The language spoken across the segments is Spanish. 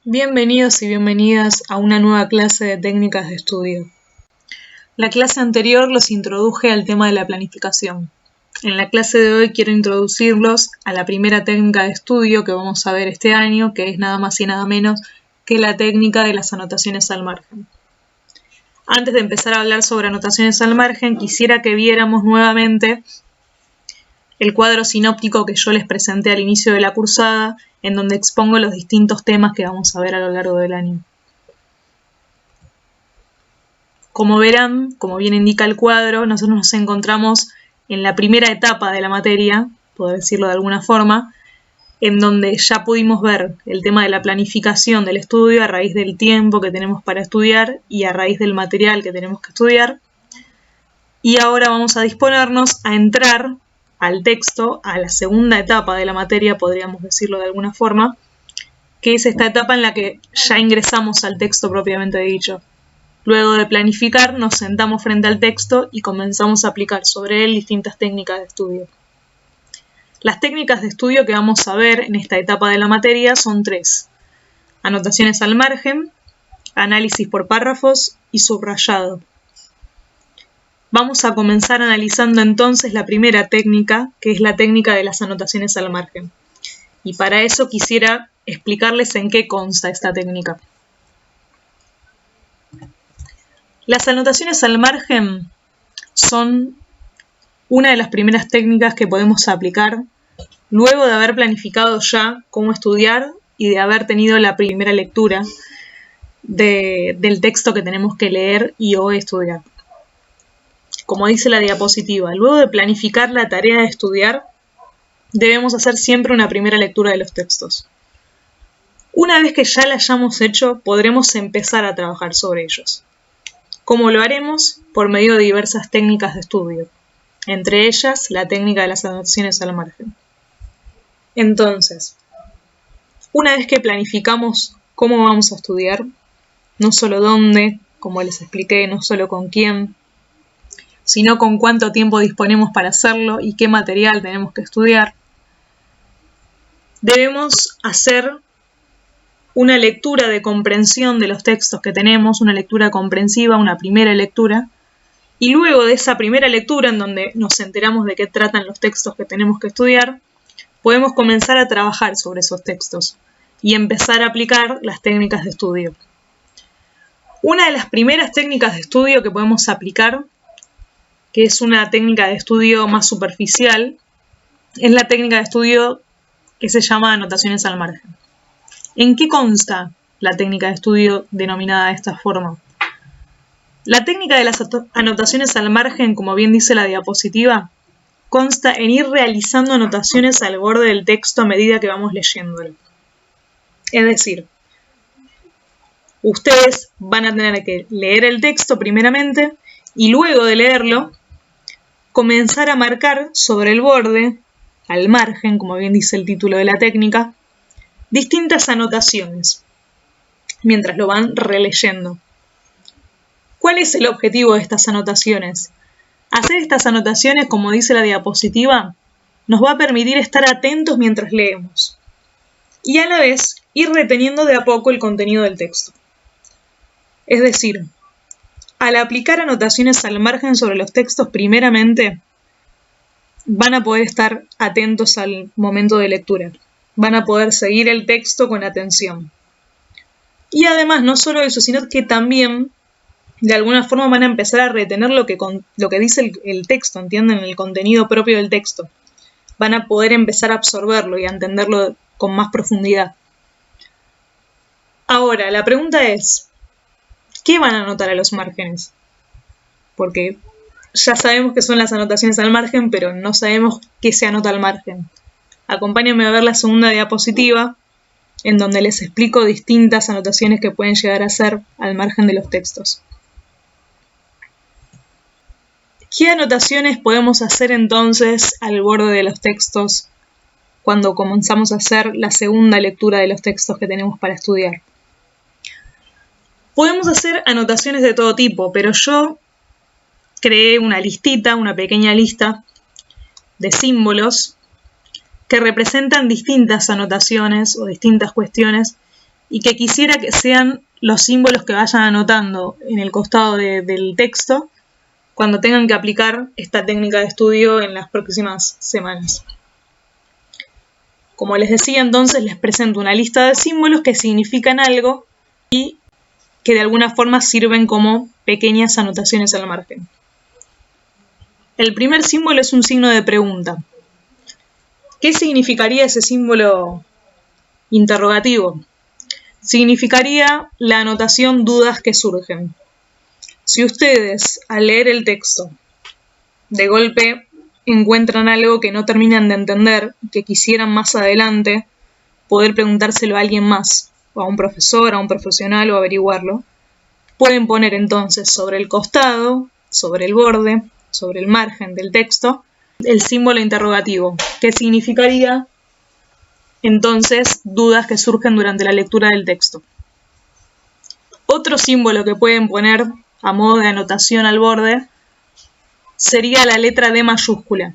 Bienvenidos y bienvenidas a una nueva clase de técnicas de estudio. La clase anterior los introduje al tema de la planificación. En la clase de hoy quiero introducirlos a la primera técnica de estudio que vamos a ver este año, que es nada más y nada menos que la técnica de las anotaciones al margen. Antes de empezar a hablar sobre anotaciones al margen, quisiera que viéramos nuevamente el cuadro sinóptico que yo les presenté al inicio de la cursada, en donde expongo los distintos temas que vamos a ver a lo largo del año. Como verán, como bien indica el cuadro, nosotros nos encontramos en la primera etapa de la materia, puedo decirlo de alguna forma, en donde ya pudimos ver el tema de la planificación del estudio a raíz del tiempo que tenemos para estudiar y a raíz del material que tenemos que estudiar. Y ahora vamos a disponernos a entrar al texto, a la segunda etapa de la materia, podríamos decirlo de alguna forma, que es esta etapa en la que ya ingresamos al texto propiamente dicho. Luego de planificar, nos sentamos frente al texto y comenzamos a aplicar sobre él distintas técnicas de estudio. Las técnicas de estudio que vamos a ver en esta etapa de la materia son tres: anotaciones al margen, análisis por párrafos y subrayado. Vamos a comenzar analizando entonces la primera técnica, que es la técnica de las anotaciones al margen. Y para eso quisiera explicarles en qué consta esta técnica. Las anotaciones al margen son una de las primeras técnicas que podemos aplicar luego de haber planificado ya cómo estudiar y de haber tenido la primera lectura del texto que tenemos que leer y o estudiar. Como dice la diapositiva, luego de planificar la tarea de estudiar, debemos hacer siempre una primera lectura de los textos. Una vez que ya la hayamos hecho, podremos empezar a trabajar sobre ellos. ¿Cómo lo haremos? Por medio de diversas técnicas de estudio, entre ellas la técnica de las anotaciones al margen. Entonces, una vez que planificamos cómo vamos a estudiar, no solo dónde, como les expliqué, no solo con quién, sino con cuánto tiempo disponemos para hacerlo y qué material tenemos que estudiar, debemos hacer una lectura de comprensión de los textos que tenemos, una lectura comprensiva, una primera lectura, y luego de esa primera lectura, en donde nos enteramos de qué tratan los textos que tenemos que estudiar, podemos comenzar a trabajar sobre esos textos y empezar a aplicar las técnicas de estudio. Una de las primeras técnicas de estudio que podemos aplicar, que es una técnica de estudio más superficial, es la técnica de estudio que se llama anotaciones al margen. ¿En qué consta la técnica de estudio denominada de esta forma? La técnica de las anotaciones al margen, como bien dice la diapositiva, consta en ir realizando anotaciones al borde del texto a medida que vamos leyéndolo. Es decir, ustedes van a tener que leer el texto primeramente y luego de leerlo, comenzar a marcar sobre el borde, al margen, como bien dice el título de la técnica, distintas anotaciones, mientras lo van releyendo. ¿Cuál es el objetivo de estas anotaciones? Hacer estas anotaciones, como dice la diapositiva, nos va a permitir estar atentos mientras leemos y a la vez ir reteniendo de a poco el contenido del texto. Es decir, al aplicar anotaciones al margen sobre los textos primeramente, van a poder estar atentos al momento de lectura. Van a poder seguir el texto con atención. Y además, no solo eso, sino que también, de alguna forma, van a empezar a retener lo que dice el texto, ¿entienden? El contenido propio del texto. Van a poder empezar a absorberlo y a entenderlo con más profundidad. Ahora, la pregunta es, ¿qué van a anotar a los márgenes? Porque ya sabemos que son las anotaciones al margen, pero no sabemos qué se anota al margen. Acompáñenme a ver la segunda diapositiva, en donde les explico distintas anotaciones que pueden llegar a ser al margen de los textos. ¿Qué anotaciones podemos hacer entonces al borde de los textos cuando comenzamos a hacer la segunda lectura de los textos que tenemos para estudiar? Podemos hacer anotaciones de todo tipo, pero yo creé una listita, una pequeña lista de símbolos que representan distintas anotaciones o distintas cuestiones y que quisiera que sean los símbolos que vayan anotando en el costado del texto cuando tengan que aplicar esta técnica de estudio en las próximas semanas. Como les decía, entonces les presento una lista de símbolos que significan algo y que de alguna forma sirven como pequeñas anotaciones al margen. El primer símbolo es un signo de pregunta. ¿Qué significaría ese símbolo interrogativo? Significaría la anotación dudas que surgen. Si ustedes, al leer el texto, de golpe encuentran algo que no terminan de entender y que quisieran más adelante poder preguntárselo a alguien más, o a un profesor, a un profesional o averiguarlo, pueden poner entonces sobre el costado, sobre el borde, sobre el margen del texto, el símbolo interrogativo, que significaría entonces dudas que surgen durante la lectura del texto. Otro símbolo que pueden poner a modo de anotación al borde sería la letra D mayúscula.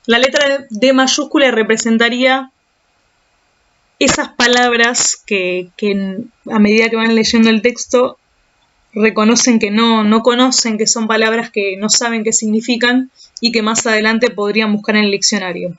La letra D mayúscula representaría esas palabras que a medida que van leyendo el texto reconocen que no conocen, que son palabras que no saben qué significan y que más adelante podrían buscar en el diccionario.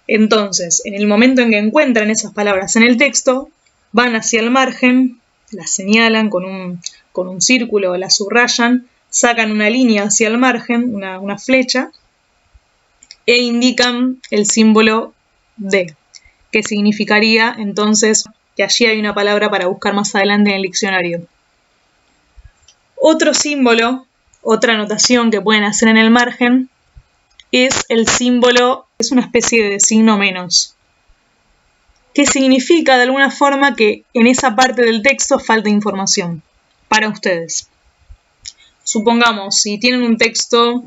Entonces, en el momento en que encuentran esas palabras en el texto, van hacia el margen, las señalan con un círculo o las subrayan, sacan una línea hacia el margen, una flecha, e indican el símbolo D, que significaría entonces que allí hay una palabra para buscar más adelante en el diccionario. Otro símbolo, otra anotación que pueden hacer en el margen, es el símbolo, es una especie de signo menos, que significa de alguna forma que en esa parte del texto falta información para ustedes. Supongamos, si tienen un texto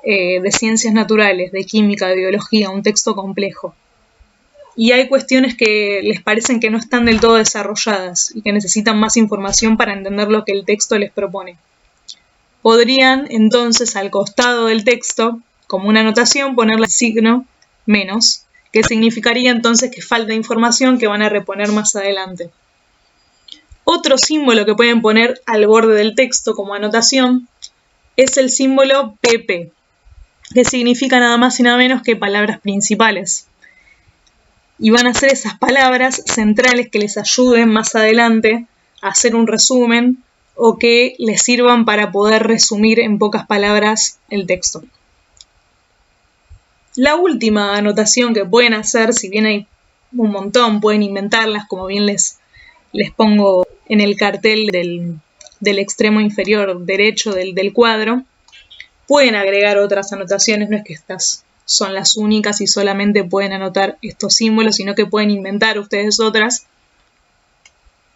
de ciencias naturales, de química, de biología, un texto complejo, y hay cuestiones que les parecen que no están del todo desarrolladas y que necesitan más información para entender lo que el texto les propone. Podrían entonces al costado del texto, como una anotación, ponerle el signo menos, que significaría entonces que falta información que van a reponer más adelante. Otro símbolo que pueden poner al borde del texto como anotación es el símbolo PP, que significa nada más y nada menos que palabras principales. Y van a ser esas palabras centrales que les ayuden más adelante a hacer un resumen o que les sirvan para poder resumir en pocas palabras el texto. La última anotación que pueden hacer, si bien hay un montón, pueden inventarlas, como bien les pongo en el cartel del extremo inferior derecho del cuadro, pueden agregar otras anotaciones, no es que estas son las únicas y solamente pueden anotar estos símbolos, sino que pueden inventar ustedes otras.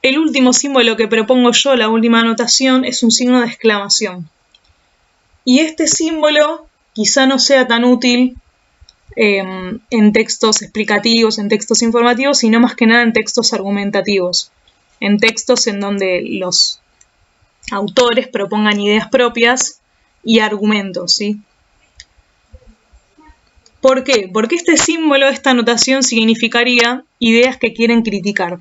El último símbolo que propongo yo, la última anotación, es un signo de exclamación. Y este símbolo quizá no sea tan útil en textos explicativos, en textos informativos, sino más que nada en textos argumentativos, en textos en donde los autores propongan ideas propias y argumentos, ¿sí? ¿Por qué? Porque este símbolo, esta anotación significaría ideas que quieren criticar.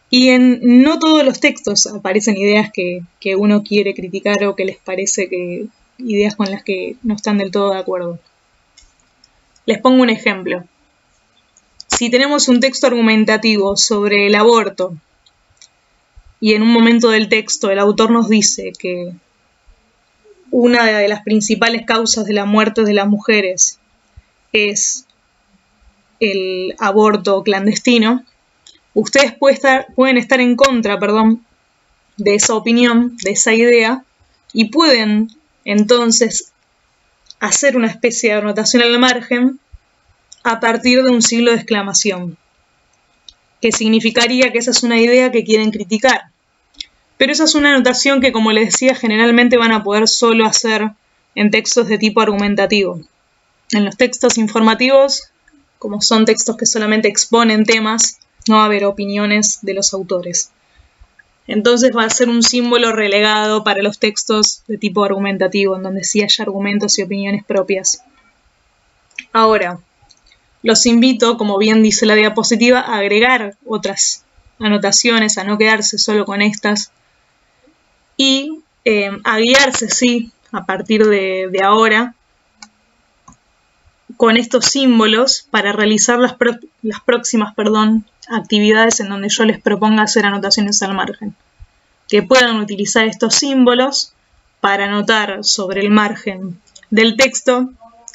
Y en no todos los textos aparecen ideas que uno quiere criticar o que les parece que ideas con las que no están del todo de acuerdo. Les pongo un ejemplo. Si tenemos un texto argumentativo sobre el aborto y en un momento del texto el autor nos dice que una de las principales causas de la muerte de las mujeres es el aborto clandestino, ustedes pueden estar en contra, de esa opinión, de esa idea, y pueden entonces hacer una especie de anotación al margen a partir de un signo de exclamación, que significaría que esa es una idea que quieren criticar. Pero esa es una anotación que, como les decía, generalmente van a poder solo hacer en textos de tipo argumentativo. En los textos informativos, como son textos que solamente exponen temas, no va a haber opiniones de los autores. Entonces va a ser un símbolo relegado para los textos de tipo argumentativo, en donde sí haya argumentos y opiniones propias. Ahora, los invito, como bien dice la diapositiva, a agregar otras anotaciones, a no quedarse solo con estas y a guiarse, sí, a partir de ahora con estos símbolos para realizar las próximas actividades en donde yo les proponga hacer anotaciones al margen. Que puedan utilizar estos símbolos para anotar sobre el margen del texto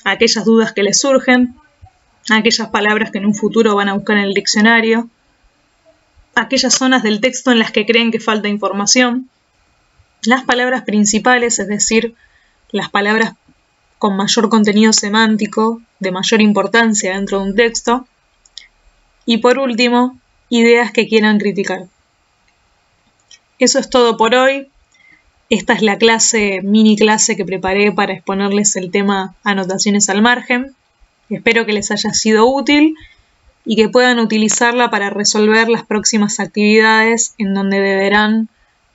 aquellas dudas que les surgen, aquellas palabras que en un futuro van a buscar en el diccionario, aquellas zonas del texto en las que creen que falta información, las palabras principales, es decir, las palabras con mayor contenido semántico, de mayor importancia dentro de un texto, y por último, ideas que quieran criticar. Eso es todo por hoy. Esta es la mini clase que preparé para exponerles el tema anotaciones al margen. Espero que les haya sido útil y que puedan utilizarla para resolver las próximas actividades en donde deberán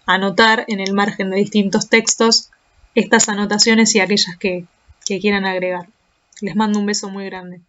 anotar en el margen de distintos textos estas anotaciones y aquellas que quieran agregar. Les mando un beso muy grande.